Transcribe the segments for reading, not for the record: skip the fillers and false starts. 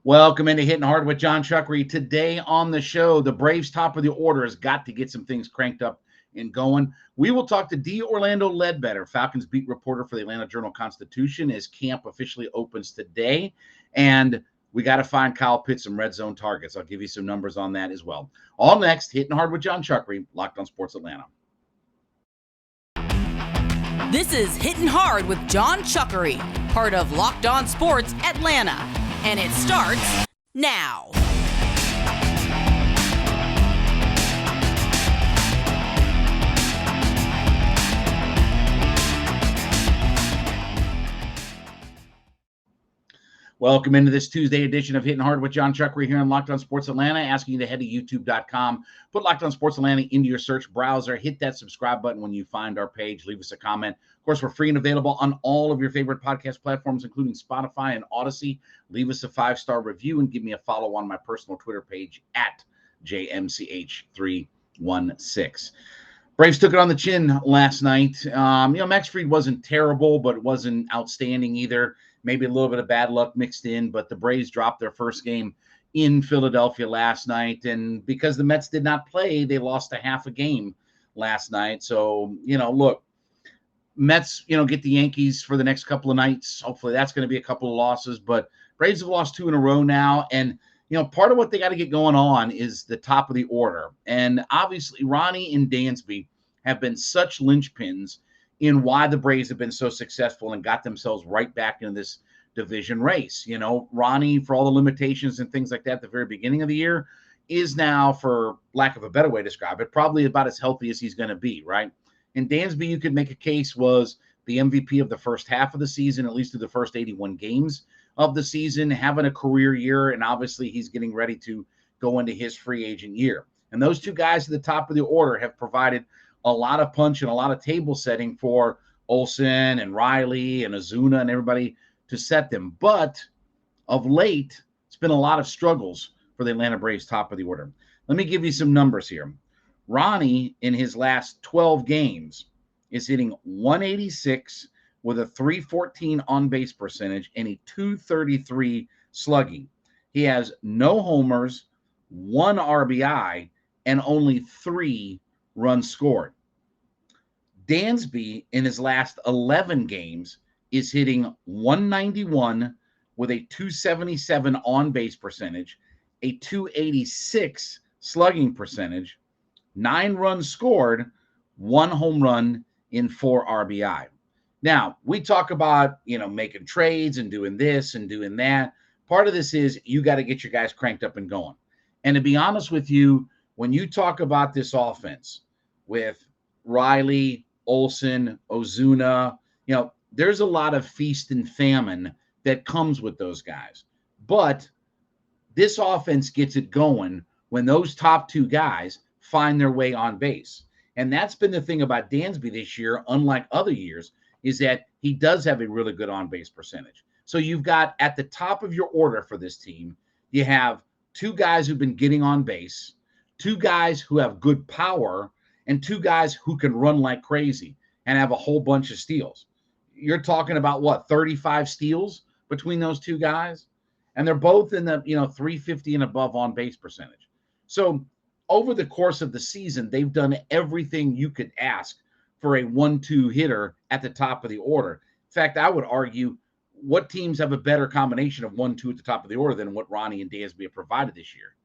Welcome into Hittin Hard with Jon Chuckery. Today on the show, the Braves top of the order has got to get some things cranked up and going. We will talk to D. Orlando Ledbetter, Falcons beat reporter for the Atlanta Journal-Constitution, as camp officially opens today. And we got to find Kyle Pitts some red zone targets. I'll give you some numbers on that as well. All next, Hittin Hard with Jon Chuckery, Locked on Sports Atlanta. This is Hittin Hard with Jon Chuckery, part of Locked on Sports Atlanta. And it starts now. Welcome into this Tuesday edition of Hittin Hard with Jon Chuckery here on Locked on Sports Atlanta. Asking you to head to youtube.com, put Locked on Sports Atlanta into your search browser, hit that subscribe button when you find our page, leave us a comment. Of course, we're free and available on all of your favorite podcast platforms, including Spotify and Odyssey. Leave us a 5-star review and give me a follow on my personal Twitter page at JMCH316. Braves took it on the chin last night. Max Fried wasn't terrible, but it wasn't outstanding either. Maybe a little bit of bad luck mixed in, but the Braves dropped their first game in Philadelphia last night. And because the Mets did not play, they lost a half a game last night. So, look, Mets, get the Yankees for the next couple of nights. Hopefully that's going to be a couple of losses, but Braves have lost 2 in a row now. And, part of what they got to get going on is the top of the order. And obviously Ronnie and Dansby have been such linchpins in why the Braves have been so successful and got themselves right back into this division race. Ronnie, for all the limitations and things like that at the very beginning of the year, is now, for lack of a better way to describe it, probably about as healthy as he's going to be, right? And Dansby, you could make a case, was the MVP of the first half of the season, at least through the first 81 games of the season, having a career year, and obviously he's getting ready to go into his free agent year. And those two guys at the top of the order have provided a lot of punch and a lot of table setting for Olsen and Riley and Acuna and everybody to set them. But of late, it's been a lot of struggles for the Atlanta Braves top of the order. Let me give you some numbers here. Ronnie, in his last 12 games, is hitting 186 with a 314 on-base percentage and a 233 slugging. He has no homers, 1 RBI, and only 3 runs scored. Dansby, in his last 11 games, is hitting 191 with a 277 on-base percentage, a 286 slugging percentage, 9 runs scored, 1 home run in 4 RBI. Now, we talk about, making trades and doing this and doing that. Part of this is you got to get your guys cranked up and going. And to be honest with you, when you talk about this offense with Riley, Olsen, Acuna, there's a lot of feast and famine that comes with those guys. But this offense gets it going when those top 2 guys find their way on base. And that's been the thing about Dansby this year, unlike other years, is that he does have a really good on-base percentage. So you've got at the top of your order for this team, you have 2 guys who've been getting on base, 2 guys who have good power, and 2 guys who can run like crazy and have a whole bunch of steals. You're talking about 35 steals between those 2 guys? And they're both in the, 350 and above on base percentage. So over the course of the season, they've done everything you could ask for a 1-2 hitter at the top of the order. In fact, I would argue, what teams have a better combination of 1-2 at the top of the order than what Ronnie and Dansby have provided this year?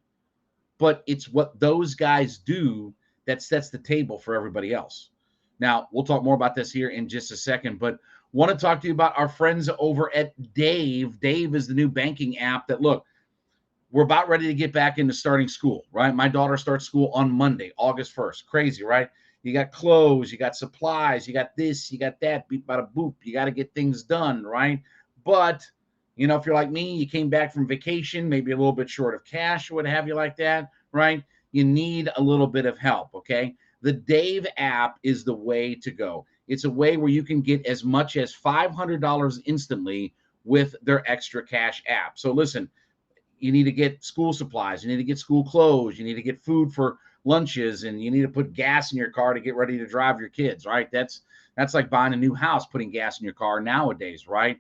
But it's what those guys do that sets the table for everybody else. Now, we'll talk more about this here in just a second, but want to talk to you about our friends over at Dave. Dave is the new banking app that, look, we're about ready to get back into starting school, right? My daughter starts school on Monday, August 1st. Crazy, right? You got clothes, you got supplies, you got this, you got that, beep, bada, boop. You got to get things done, right? But, if you're like me, you came back from vacation, maybe a little bit short of cash or what have you like that, right? You need a little bit of help, okay? The Dave app is the way to go. It's a way where you can get as much as $500 instantly with their extra cash app. So listen, you need to get school supplies, you need to get school clothes, you need to get food for lunches, and you need to put gas in your car to get ready to drive your kids, right? That's like buying a new house, putting gas in your car nowadays, right?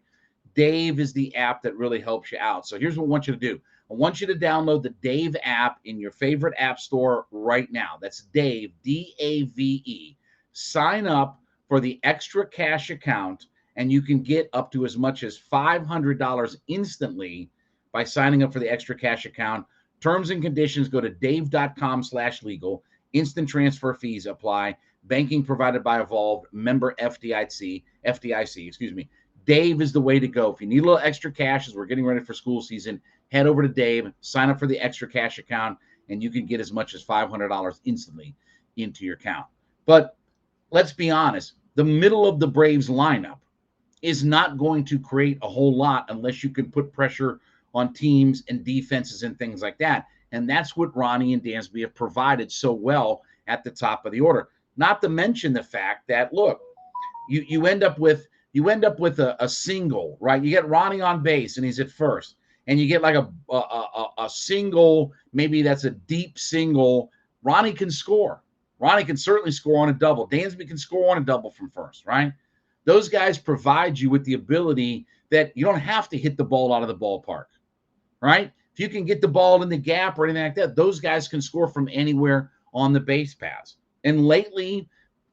Dave is the app that really helps you out. So here's what I want you to do. I want you to download the Dave app in your favorite app store right now. That's Dave, D-A-V-E. Sign up for the extra cash account, and you can get up to as much as $500 instantly by signing up for the extra cash account. Terms and conditions, go to dave.com/legal. Instant transfer fees apply. Banking provided by Evolved, member FDIC, excuse me. Dave is the way to go. If you need a little extra cash as we're getting ready for school season, head over to Dave, sign up for the extra cash account, and you can get as much as $500 instantly into your account. But let's be honest, the middle of the Braves lineup is not going to create a whole lot unless you can put pressure on teams and defenses and things like that. And that's what Ronnie and Dansby have provided so well at the top of the order. Not to mention the fact that, look, you end up with a single, right? You get Ronnie on base and he's at first, and you get like a single, maybe that's a deep single. Ronnie can score. Ronnie can certainly score on a double. Dansby can score on a double from first, right? Those guys provide you with the ability that you don't have to hit the ball out of the ballpark, right? If you can get the ball in the gap or anything like that, those guys can score from anywhere on the base paths. And lately,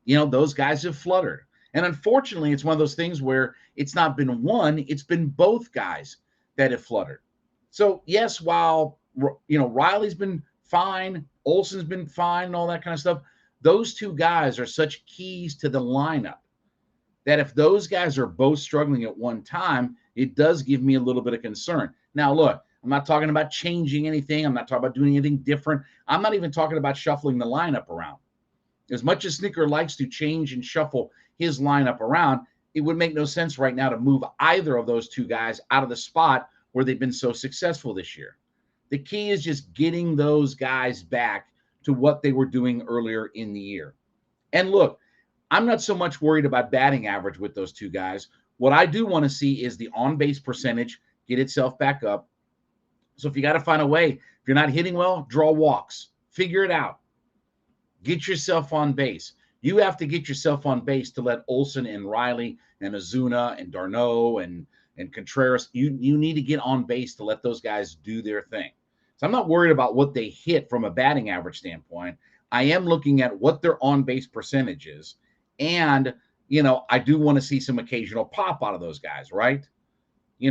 those guys have fluttered. And unfortunately, it's one of those things where it's not been one, it's been both guys that have fluttered. So, yes, while, Riley's been fine, Olson's been fine and all that kind of stuff, those two guys are such keys to the lineup that if those guys are both struggling at one time, it does give me a little bit of concern. Now, look, I'm not talking about changing anything. I'm not talking about doing anything different. I'm not even talking about shuffling the lineup around. As much as Snicker likes to change and shuffle his lineup around, it would make no sense right now to move either of those two guys out of the spot where they've been so successful this year. The key is just getting those guys back to what they were doing earlier in the year. And look, I'm not so much worried about batting average with those two guys. What I do want to see is the on-base percentage get itself back up. So if you got to find a way, if you're not hitting well, draw walks. Figure it out. Get yourself on base. You have to get yourself on base to let Olson and Riley and Ozuna and d'Arnaud and Contreras, you need to get on base to let those guys do their thing. So I'm not worried about what they hit from a batting average standpoint. I am looking at what their on-base percentage is. And, I do want to see some occasional pop out of those guys, right?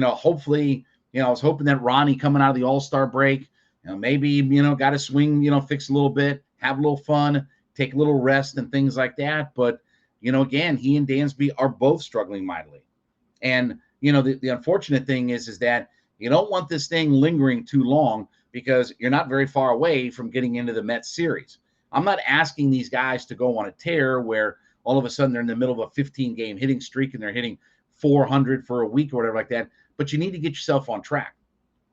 Hopefully, I was hoping that Ronnie coming out of the All-Star break, maybe, got to swing, fix a little bit, have a little fun, take a little rest and things like that. But, again, he and Dansby are both struggling mightily. And, the unfortunate thing is that you don't want this thing lingering too long because you're not very far away from getting into the Mets series. I'm not asking these guys to go on a tear where all of a sudden they're in the middle of a 15-game hitting streak and they're hitting 400 for a week or whatever like that. But you need to get yourself on track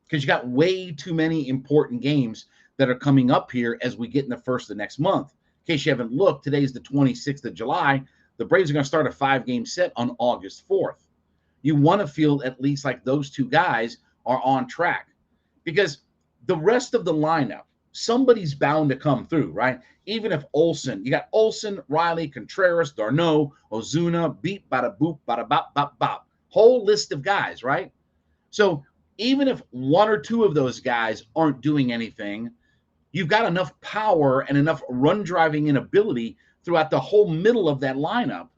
because you got way too many important games that are coming up here as we get in the first of the next month. In case you haven't looked, today's the 26th of July. The Braves are going to start a 5-game set on August 4th. You want to feel at least like those two guys are on track because the rest of the lineup, somebody's bound to come through, right? Even if Olson, you got Olson, Riley, Contreras, d'Arnaud, Ozuna, beep, bada boop, bada bop, bop, bop. Whole list of guys, right? So even if one or two of those guys aren't doing anything, you've got enough power and enough run driving and ability throughout the whole middle of that lineup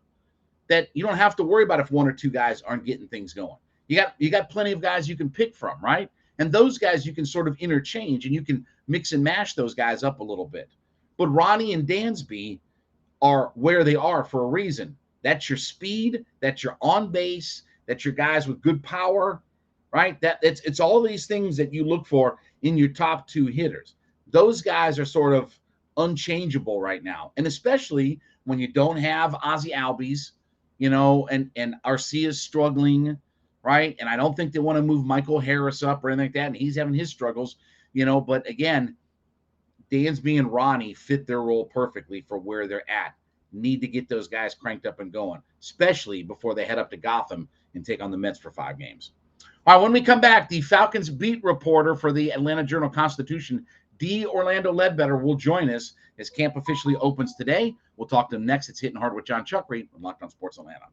that you don't have to worry about if one or two guys aren't getting things going. You got plenty of guys you can pick from, right? And those guys you can sort of interchange and you can mix and mash those guys up a little bit. But Ronnie and Dansby are where they are for a reason. That's your speed, that's your on base, that's your guys with good power, right? It's all these things that you look for in your top two hitters. Those guys are sort of unchangeable right now. And especially when you don't have Ozzie Albies, and Arcia's struggling, right? And I don't think they want to move Michael Harris up or anything like that. And he's having his struggles, but again, Dansby and Ronnie fit their role perfectly for where they're at. Need to get those guys cranked up and going, especially before they head up to Gotham and take on the Mets for 5 games. All right, when we come back, the Falcons beat reporter for the Atlanta Journal-Constitution, D. Orlando Ledbetter, will join us as camp officially opens today. We'll talk to him next. It's Hittin' Hard with Jon Chuckery from Locked On Sports Atlanta.